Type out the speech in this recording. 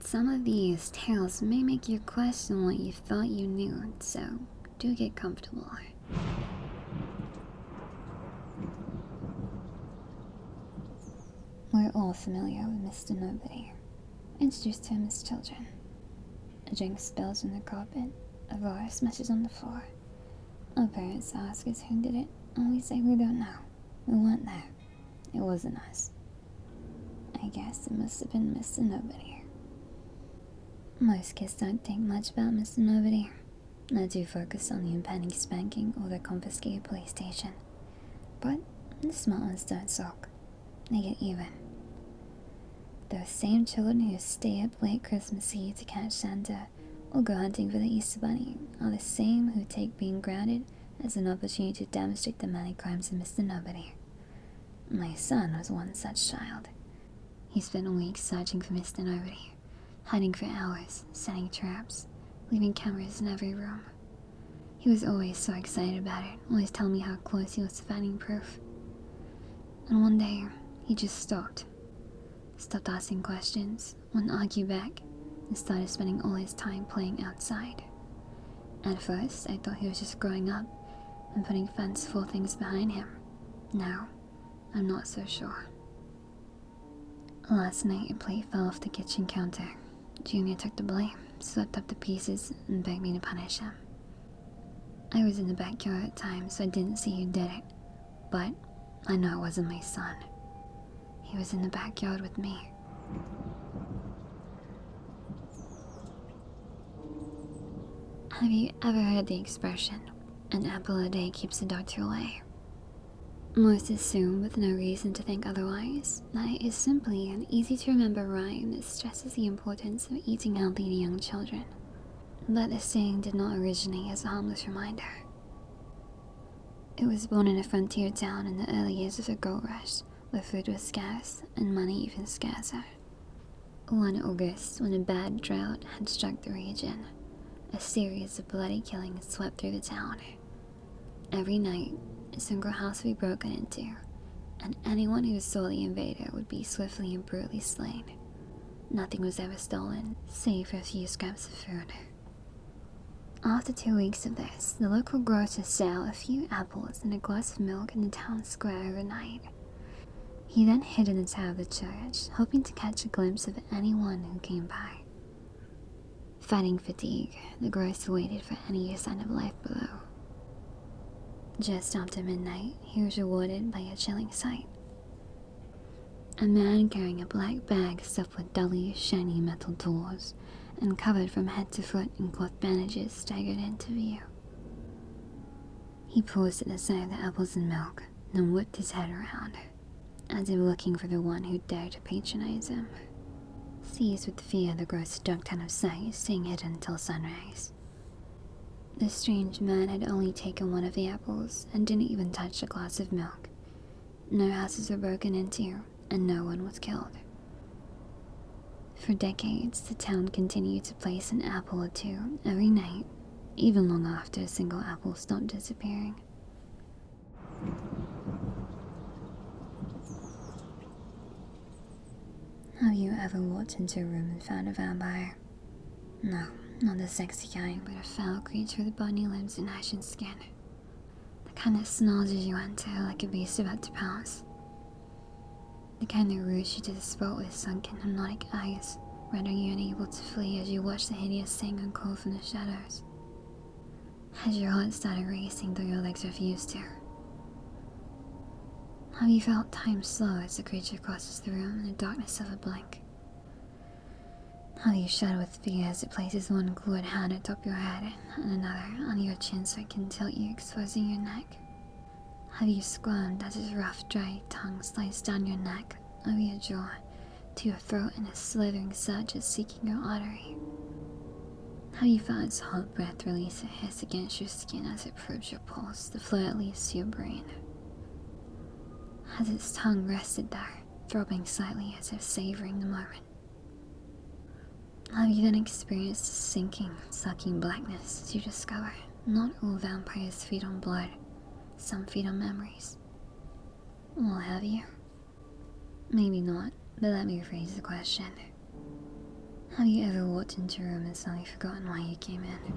Some of these tales may make you question what you thought you knew, so do get comfortable. We're all familiar with Mr. Nobody, introduced to him as children. A drink spills on the carpet, a roar smashes on the floor. Our parents ask us who did it, and we say we don't know. We weren't there. It wasn't us. I guess it must have been Mr. Nobody. Most kids don't think much about Mr. Nobody. They do focus on the impending spanking or the confiscated police station. But the smart ones don't sulk. They get even. Those same children who stay up late Christmas Eve to catch Santa or go hunting for the Easter Bunny are the same who take being grounded as an opportunity to demonstrate the many crimes of Mr. Nobody. My son was one such child. He spent weeks searching for Mr. Nobody, hiding for hours, setting traps, leaving cameras in every room. He was always so excited about it, always telling me how close he was to finding proof. And one day, he just stopped asking questions, wouldn't argue back, and started spending all his time playing outside. At first, I thought he was just growing up and putting fanciful things behind him. Now, I'm not so sure. Last night, a plate fell off the kitchen counter. Junior took the blame, swept up the pieces, and begged me to punish him. I was in the backyard at the time, so I didn't see who did it, but I know it wasn't my son. He was in the backyard with me. Have you ever heard the expression, an apple a day keeps the doctor away? Most assume, with no reason to think otherwise, that it is simply an easy-to-remember rhyme that stresses the importance of eating healthy to young children. But the saying did not originate as a harmless reminder. It was born in a frontier town in the early years of the gold rush, where food was scarce and money even scarcer. One August, when a bad drought had struck the region, a series of bloody killings swept through the town. Every night, a single house would be broken into, and anyone who saw the invader would be swiftly and brutally slain. Nothing was ever stolen, save for a few scraps of food. After 2 weeks of this, the local grocer sold a few apples and a glass of milk in the town square overnight. He then hid in the tower of the church, hoping to catch a glimpse of anyone who came by. Fighting fatigue, the grocer waited for any sign of life below. Just after midnight, he was rewarded by a chilling sight. A man carrying a black bag stuffed with dully shiny metal tools and covered from head to foot in cloth bandages staggered into view. He paused at the sight of the apples and milk, then whipped his head around, as if looking for the one who dared to patronize him. Seized with fear, the grocer ducked out of sight, staying hidden until sunrise. The strange man had only taken one of the apples and didn't even touch a glass of milk. No houses were broken into, and no one was killed. For decades, the town continued to place an apple or two every night, even long after a single apple stopped disappearing. Have you ever walked into a room and found a vampire? No, not the sexy kind, but a foul creature with bony limbs and ashen skin. The kind that snarls as you enter like a beast about to pounce. The kind that roots you to the spot with sunken, hypnotic eyes, rendering you unable to flee as you watch the hideous thing uncurl from the shadows. Has your heart started racing though your legs refuse to? Have you felt time slow as the creature crosses the room in the darkness of a blink? Have you shuddered with fear as it places one glued hand atop your head and another on your chin so it can tilt you, exposing your neck? Have you squirmed as its rough, dry tongue slides down your neck, over your jaw, to your throat in a slithering surge as seeking your artery? Have you felt its hot breath release a hiss against your skin as it probes your pulse, the flow that leads to your brain? Has its tongue rested there, throbbing slightly as if savoring the moment? Have you then experienced a sinking, sucking blackness as you discover not all vampires feed on blood, some feed on memories? Well, have you? Maybe not, but let me rephrase the question. Have you ever walked into a room and suddenly forgotten why you came in?